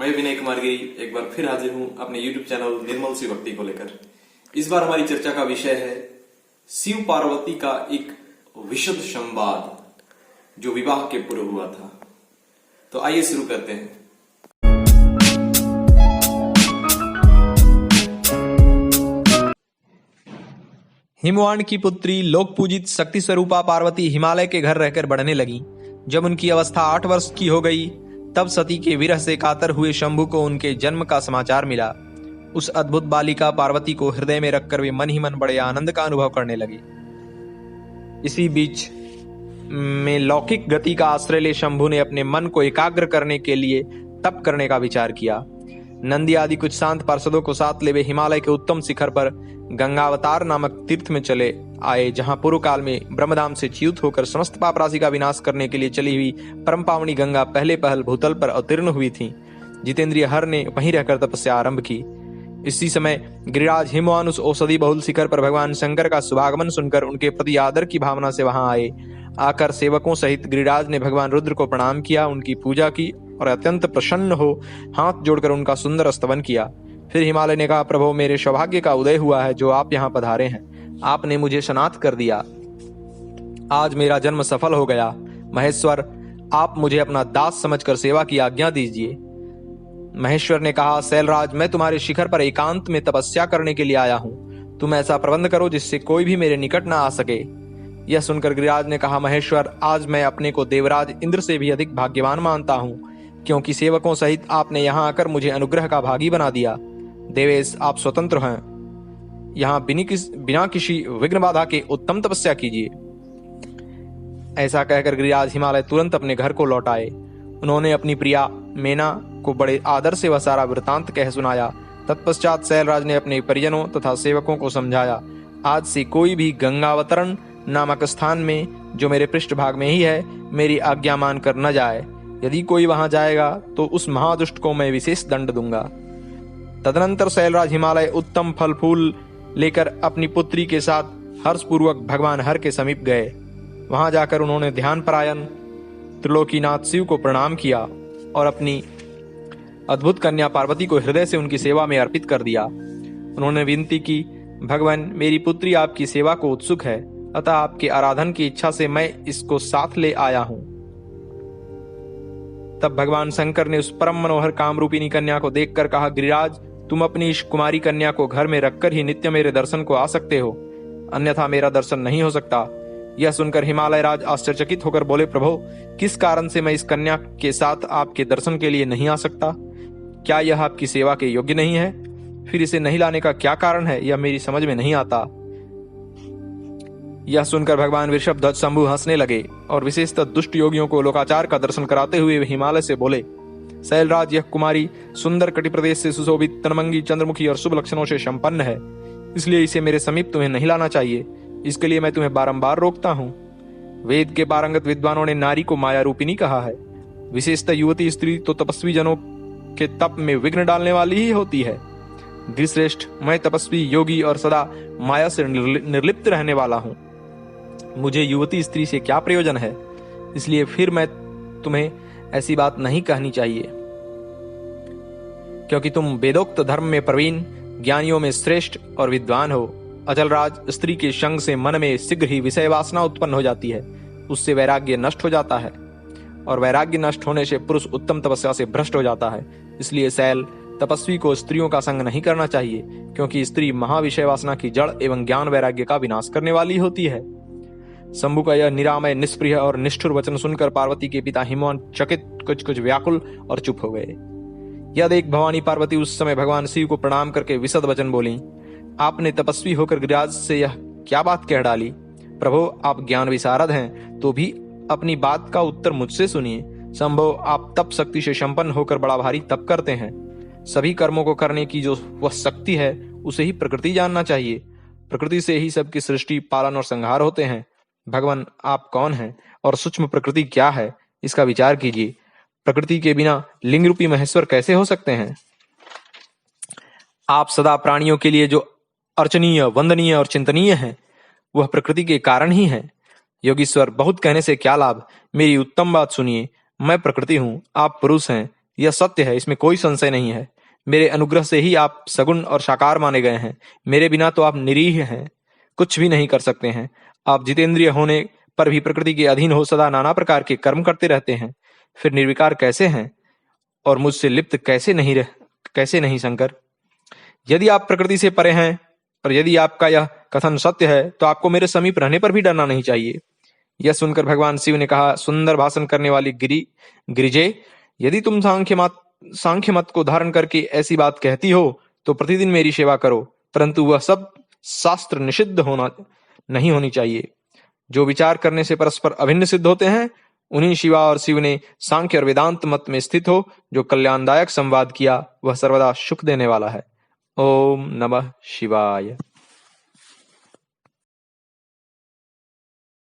मैं विनय कुमार गिरी एक बार फिर हाजिर हूं अपने YouTube चैनल निर्मल सी भक्ति को लेकर। इस बार हमारी चर्चा का विषय है शिव पार्वती का एक विशद संवाद जो विवाह के पूर्व हुआ था। तो आइए शुरू करते हैं। हिमवान की पुत्री लोक पूजित शक्ति स्वरूपा पार्वती हिमालय के घर रहकर बढ़ने लगी। जब उनकी अवस्था 8 वर्ष की हो गई तब सती के विरह से कातर हुए शंभु को उनके जन्म का समाचार मिला। उस अद्भुत बालिका पार्वती को हृदय में रखकर वे मन ही मन बड़े आनंद का अनुभव करने लगे। इसी बीच में लौकिक गति का आश्रय ले शंभु ने अपने मन को एकाग्र करने के लिए तप करने का विचार किया। नंदी आदि कुछ शांत पार्षदों को साथ ले वे हिमालय के उत्तम शिखर पर गंगावतार नामक तीर्थ में चले आए, जहां पूर्व काल में ब्रह्मधाम से च्युत होकर समस्त पाप राशि का विनाश करने के लिए चली हुई परम पावनी गंगा पहले पहल भूतल पर अवतीर्ण हुई थी। जितेंद्रिय हर ने वहीं रहकर तपस्या आरंभ की। इसी समय गिरिराज हिमवान उस औषधि बहुल शिखर पर भगवान शंकर का शुभागमन सुनकर उनके प्रति आदर की भावना से वहां आए। आकर सेवकों सहित गिरिराज ने भगवान रुद्र को प्रणाम किया, उनकी पूजा की और अत्यंत प्रसन्न हो हाथ जोड़कर उनका सुंदर स्तवन किया। फिर हिमालय ने कहा, प्रभु मेरे सौभाग्य का उदय हुआ है जो आप यहाँ पधारे हैं। आपने मुझे शनाथ कर दिया, आज मेरा जन्म सफल हो गया। महेश्वर आप मुझे अपना दास समझकर सेवा की आज्ञा दीजिए। महेश्वर ने कहा, शैलराज मैं तुम्हारे शिखर पर एकांत में तपस्या करने के लिए आया हूँ। तुम ऐसा प्रबंध करो जिससे कोई भी मेरे निकट न आ सके। यह सुनकर गिरिराज ने कहा, महेश्वर आज मैं अपने को देवराज इंद्र से भी अधिक भाग्यवान मानता हूँ, क्योंकि सेवकों सहित आपने यहाँ आकर मुझे अनुग्रह का भागी बना दिया। देवेश आप स्वतंत्र हैं, यहाँ बिना किसी विघ्न बाधा के उत्तम तपस्या कीजिए। ऐसा कहकर गिरिराज हिमालय तुरंत अपने घर को लौट आए। उन्होंने अपनी प्रिया मेना को बड़े आदर से वह सारा वृतांत कह सुनाया। तत्पश्चात शैलराज ने अपने परिजनों तथा सेवकों को समझाया, आज से कोई भी गंगावतरण नामक स्थान में जो मेरे पृष्ठभाग में ही है मेरी आज्ञा मानकर न जाए। यदि कोई वहां जाएगा तो उस महादुष्ट को मैं विशेष दंड दूंगा। तदनंतर शैलराज हिमालय उत्तम फल फूल लेकर अपनी पुत्री के साथ हर्षपूर्वक भगवान हर के समीप गए। वहां जाकर उन्होंने ध्यान परायण त्रिलोकीनाथ शिव को प्रणाम किया और अपनी अद्भुत कन्या पार्वती को हृदय से उनकी सेवा में अर्पित कर दिया। उन्होंने विनती की, भगवान मेरी पुत्री आपकी सेवा को उत्सुक है, अतः आपके आराधन की इच्छा से मैं इसको साथ ले आया हूं। तब भगवान शंकर ने उस परम मनोहर काम रूपिणी कन्या को देखकर कहा, गिरिराज तुम अपनी इस कुमारी कन्या को घर में रखकर ही नित्य मेरे दर्शन को आ सकते हो, अन्यथा मेरा दर्शन नहीं हो सकता। यह सुनकर हिमालय राज आश्चर्यचकित होकर बोले, प्रभु किस कारण से मैं इस कन्या के साथ आपके दर्शन के लिए नहीं आ सकता? क्या यह आपकी सेवा के योग्य नहीं है? फिर इसे नहीं लाने का क्या कारण है, यह मेरी समझ में नहीं आता। यह सुनकर भगवान वृषभध्वज शंभु हंसने लगे और विशेषतः दुष्ट योगियों को लोकाचार का दर्शन कराते हुए हिमालय से बोले, शैलराज यह कुमारी सुंदर कटि प्रदेश से सुशोभित तनमंगी चंद्रमुखी और शुभ लक्षणों से संपन्न है, इसलिए इसे मेरे समीप तुम्हें नहीं लाना चाहिए। इसके लिए मैं तुम्हें बारंबार रोकता हूँ। वेद के पारंगत विद्वानों ने नारी को माया रूपिणी कहा है। विशेषतः युवती स्त्री तो तपस्वी जनों के तप में विघ्न डालने वाली ही होती है। द्विश्रेष्ठ मैं तपस्वी योगी और सदा माया से निर्लिप्त रहने वाला हूँ। मुझे युवती स्त्री से क्या प्रयोजन है, इसलिए फिर मैं तुम्हें ऐसी बात नहीं कहनी चाहिए, क्योंकि तुम वेदोक्त धर्म में प्रवीण, ज्ञानियों में श्रेष्ठ और विद्वान हो। अचलराज स्त्री के संग से मन में शीघ्र ही विषय वासना उत्पन्न हो जाती है, उससे वैराग्य नष्ट हो जाता है और वैराग्य नष्ट होने से पुरुष उत्तम तपस्या से भ्रष्ट हो जाता है। इसलिए शैल तपस्वी को स्त्रियों का संग नहीं करना चाहिए, क्योंकि स्त्री महाविषय वासना की जड़ एवं ज्ञान वैराग्य का विनाश करने वाली होती है। शंभु का यह निरामय निष्प्रिय और निष्ठुर वचन सुनकर पार्वती के पिता हिमवान चकित कुछ व्याकुल और चुप हो गए। यह देख भवानी पार्वती उस समय भगवान शिव को प्रणाम करके विशद वचन बोली, आपने तपस्वी होकर गिरिराज से यह क्या बात कह डाली? प्रभु आप ज्ञान विशारद हैं तो भी अपनी बात का उत्तर मुझसे सुनिए। संभव आप तप शक्ति से संपन्न होकर बड़ा भारी तप करते हैं। सभी कर्मों को करने की जो वह शक्ति है उसे ही प्रकृति जानना चाहिए। प्रकृति से ही सबकी सृष्टि, पालन और संहार होते हैं। भगवान आप कौन हैं और सूक्ष्म प्रकृति क्या है, इसका विचार कीजिए। प्रकृति के बिना लिंग रूपी महेश्वर कैसे हो सकते हैं? आप सदा प्राणियों के लिए जो अर्चनीय, वंदनीय और चिंतनीय हैं, वह प्रकृति के कारण ही हैं। योगीश्वर बहुत कहने से क्या लाभ, मेरी उत्तम बात सुनिए। मैं प्रकृति हूँ, आप पुरुष हैं, यह सत्य है, इसमें कोई संशय नहीं है। मेरे अनुग्रह से ही आप सगुण और साकार माने गए हैं। मेरे बिना तो आप निरीह हैं, कुछ भी नहीं कर सकते हैं। आप जितेंद्रिय होने पर भी प्रकृति के अधीन हो सदा नाना प्रकार के कर्म करते रहते हैं, फिर निर्विकार कैसे हैं और मुझसे लिप्त कैसे नहीं शंकर? यदि आप प्रकृति से परे हैं और यदि आपका यह कथन सत्य है तो आपको मेरे समीप रहने पर भी डरना नहीं चाहिए। यह सुनकर भगवान शिव ने कहा, सुंदर भाषण करने वाली गिरिजे, यदि तुम सांख्य मत को धारण करके ऐसी बात कहती हो तो प्रतिदिन मेरी सेवा करो, परंतु वह सब शास्त्र निषिद्ध नहीं होनी चाहिए। जो विचार करने से परस्पर अभिन्न सिद्ध होते हैं, उन्हीं शिवा और शिव ने सांख्य और वेदांत मत में स्थित हो जो कल्याणदायक संवाद किया, वह सर्वदा सुख देने वाला है। ओम नमः शिवाय।